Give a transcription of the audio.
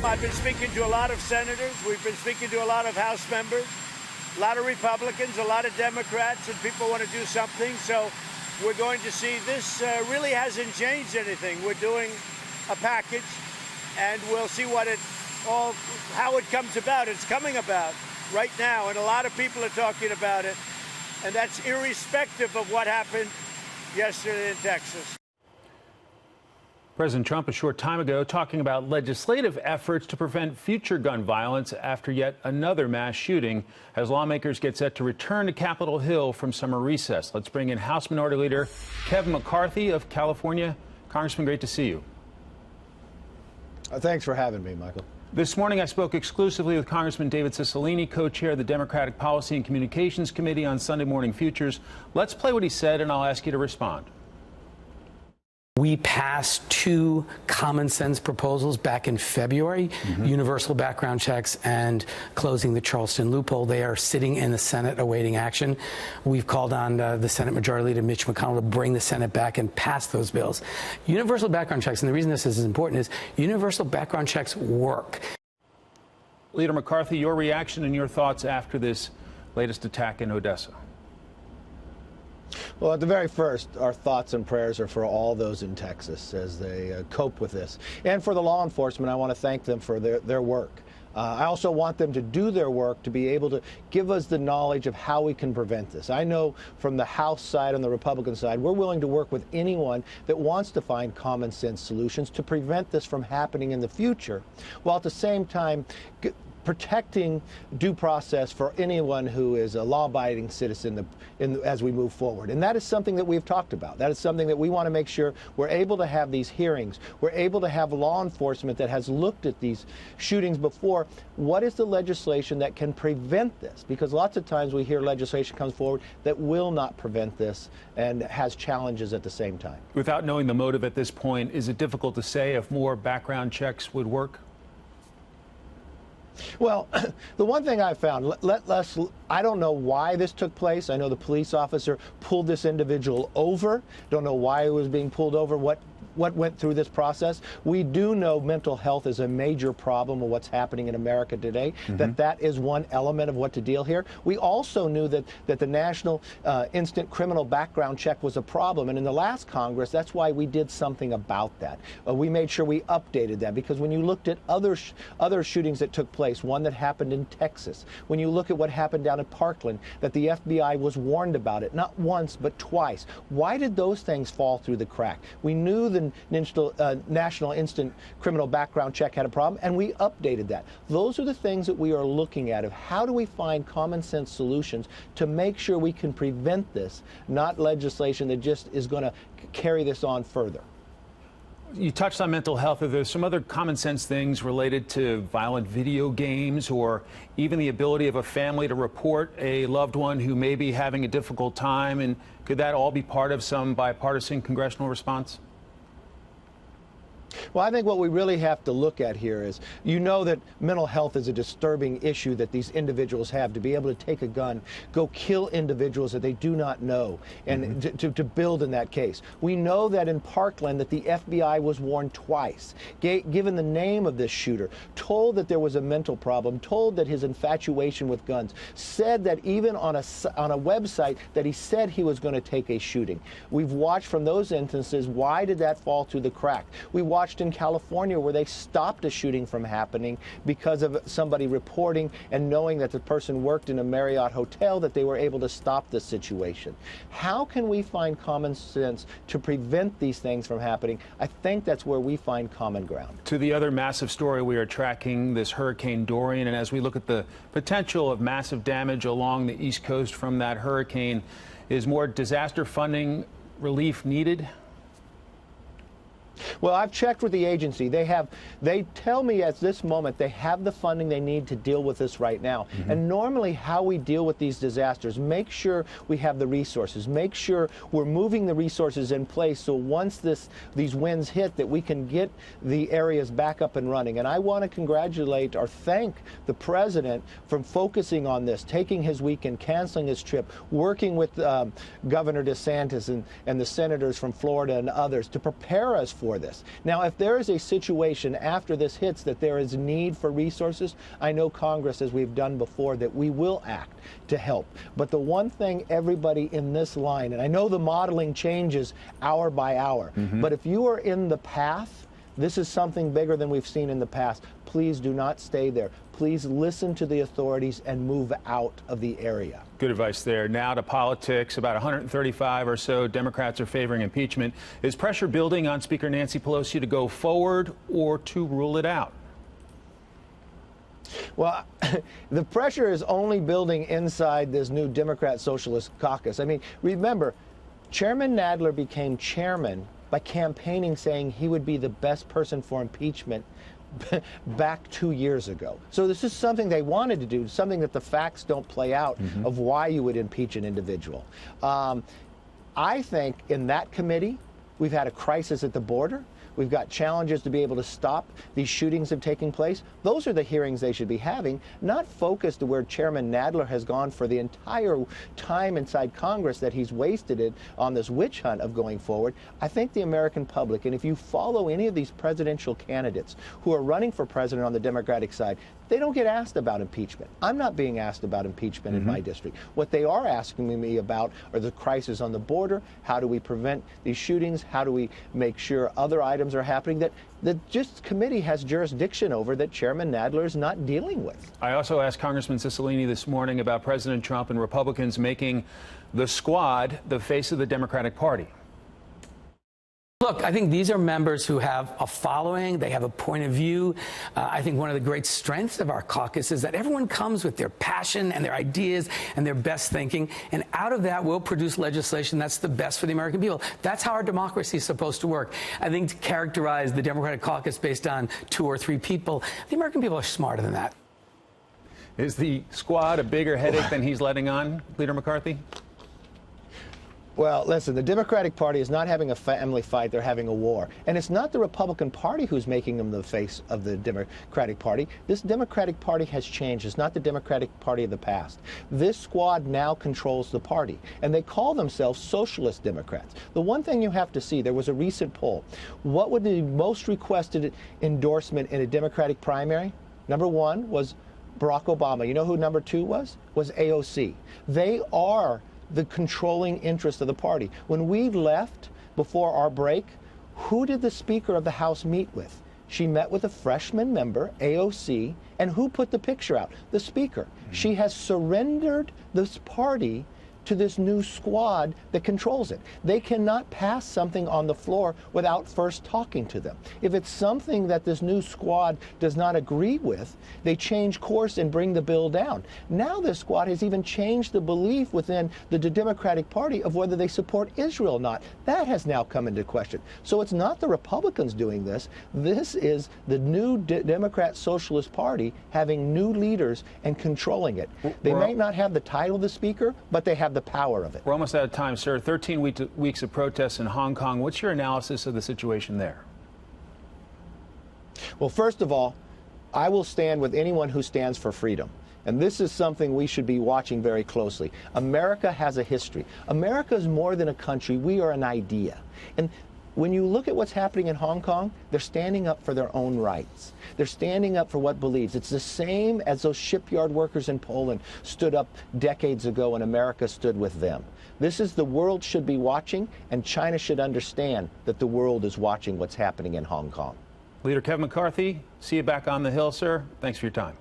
I've been speaking to a lot of senators. We've been speaking to a lot of House members, a lot of Republicans, a lot of Democrats, and people want to do something. So we're going to see. This really hasn't changed anything. We're doing a package, and we'll see how it comes about. It's coming about right now, and a lot of people are talking about it, and that's irrespective of what happened yesterday in Texas. President Trump a short time ago talking about legislative efforts to prevent future gun violence after yet another mass shooting as lawmakers get set to return to Capitol Hill from summer recess. Let's bring in House Minority Leader Kevin McCarthy of California. Congressman, great to see you. Thanks for having me, Michael. This morning I spoke exclusively with Congressman David Cicilline, co-chair of the Democratic Policy and Communications Committee on Sunday Morning Futures. Let's play what he said, and I'll ask you to respond. We passed two common sense proposals back in February, universal background checks and closing the Charleston loophole. They are sitting in the Senate awaiting action. We've called on the Senate Majority Leader Mitch McConnell to bring the Senate back and pass those bills. Universal background checks, and the reason this is important is universal background checks work. Leader McCarthy, your reaction and your thoughts after this latest attack in Odessa. Well, at the very first, our thoughts and prayers are for all those in Texas as they cope with this. And for the law enforcement, I want to thank them for their work. I also want them to do their work to be able to give us the knowledge of how we can prevent this. I know from the House side and the Republican side, we're willing to work with anyone that wants to find common sense solutions to prevent this from happening in the future, while at the same time protecting due process for anyone who is a law-abiding citizen as we move forward. And that is something that we've talked about. That is something that we want to make sure we're able to have these hearings. We're able to have law enforcement that has looked at these shootings before. What is the legislation that can prevent this? Because lots of times we hear legislation comes forward that will not prevent this and has challenges at the same time. Without knowing the motive at this point, is it difficult to say if more background checks would work? Well, the one thing I found, I don't know why this took place. I know the police officer pulled this individual over. Don't know why he was being pulled over, what went through this process. We do know mental health is a major problem of what's happening in America today, that is one element of what to deal here. We also knew that the National Instant Criminal Background Check was a problem, and in the last Congress, that's why we did something about that. We made sure we updated that, because when you looked at other shootings that took place, one that happened in Texas, when you look at what happened down at Parkland, that the FBI was warned about it, not once, but twice. Why did those things fall through the crack? We knew the National Instant Criminal Background Check had a problem, and we updated that. Those are the things that we are looking at of how do we find common sense solutions to make sure we can prevent this, not legislation that just is going to carry this on further. You touched on mental health. Are there some other common sense things related to violent video games or even the ability of a family to report a loved one who may be having a difficult time? And could that all be part of some bipartisan congressional response? Well, I think what we really have to look at here is, you know that mental health is a disturbing issue that these individuals have, to be able to take a gun, go kill individuals that they do not know, and to build in that case. We know that in Parkland that the FBI was warned twice, given the name of this shooter, told that there was a mental problem, told that his infatuation with guns, said that even on a website that he said he was going to take a shooting. We've watched from those instances, why did that fall through the crack? We watched in California where they stopped a shooting from happening because of somebody reporting and knowing that the person worked in a Marriott hotel, that they were able to stop the situation. How can we find common sense to prevent these things from happening? I think that's where we find common ground. To the other massive story we are tracking, this Hurricane Dorian, and as we look at the potential of massive damage along the East Coast from that hurricane, is more disaster funding relief needed? Well, I've checked with the agency. They tell me at this moment they have the funding they need to deal with this right now. And normally how we deal with these disasters, make sure we have the resources, make sure we're moving the resources in place so once these winds hit that we can get the areas back up and running. And I want to congratulate or thank the president for focusing on this, taking his weekend, canceling his trip, working with Governor DeSantis and the senators from Florida and others to prepare us for for this. Now, if there is a situation after this hits that there is need for resources, I know Congress, as we've done before, that we will act to help. But the one thing everybody in this line, and I know the modeling changes hour by hour, but if you are in the path, this is something bigger than we've seen in the past. Please do not stay there. Please listen to the authorities and move out of the area. Good advice there. Now to politics. About 135 or so Democrats are favoring impeachment. Is pressure building on Speaker Nancy Pelosi to go forward or to rule it out? Well, the pressure is only building inside this new Democrat Socialist Caucus. I mean, remember, Chairman Nadler became chairman by campaigning saying he would be the best person for impeachment back 2 years ago. So this is something they wanted to do, something that the facts don't play out of why you would impeach an individual. I think in that committee, we've had a crisis at the border. We've got challenges to be able to stop these shootings from taking place. Those are the hearings they should be having, not focused to where Chairman Nadler has gone for the entire time inside Congress that he's wasted it on this witch hunt of going forward. I think the American public, and if you follow any of these presidential candidates who are running for president on the Democratic side, they don't get asked about impeachment. I'm not being asked about impeachment in my district. What they are asking me about are the crisis on the border. How do we prevent these shootings? How do we make sure other items are happening that the committee has jurisdiction over that Chairman Nadler is not dealing with? I also asked Congressman Cicilline this morning about President Trump and Republicans making the squad the face of the Democratic Party. Look, I think these are members who have a following. They have a point of view. I think one of the great strengths of our caucus is that everyone comes with their passion and their ideas and their best thinking. And out of that, we'll produce legislation that's the best for the American people. That's how our democracy is supposed to work. I think to characterize the Democratic caucus based on 2 or 3 people, the American people are smarter than that. Is the squad a bigger headache than he's letting on, Leader McCarthy? Well, listen, the Democratic Party is not having a family fight, they're having a war. And it's not the Republican Party who's making them the face of the Democratic Party. This Democratic Party has changed. It's not the Democratic Party of the past. This squad now controls the party, and they call themselves Socialist Democrats. The one thing you have to see, there was a recent poll. What would the most requested endorsement in a Democratic primary? Number 1 was Barack Obama. You know who number 2 was? Was AOC. They are the controlling interest of the party. When we left before our break, who did the Speaker of the House meet with? She met with a freshman member, AOC, and who put the picture out? The Speaker. She has surrendered this party to this new squad that controls it. They cannot pass something on the floor without first talking to them. If it's something that this new squad does not agree with, they change course and bring the bill down. Now this squad has even changed the belief within the Democratic Party of whether they support Israel or not. That has now come into question. So it's not the Republicans doing this. This is the new Democrat Socialist Party having new leaders and controlling it. They might not have the title of the Speaker, but they have the power of it. We're almost out of time, sir. 13 weeks of protests in Hong Kong. What's your analysis of the situation there? Well, first of all, I will stand with anyone who stands for freedom. And this is something we should be watching very closely. America has a history. America is more than a country. We are an idea. And when you look at what's happening in Hong Kong, they're standing up for their own rights. They're standing up for what believes. It's the same as those shipyard workers in Poland stood up decades ago and America stood with them. This is the world should be watching, and China should understand that the world is watching what's happening in Hong Kong. Leader Kevin McCarthy, see you back on the Hill, sir. Thanks for your time.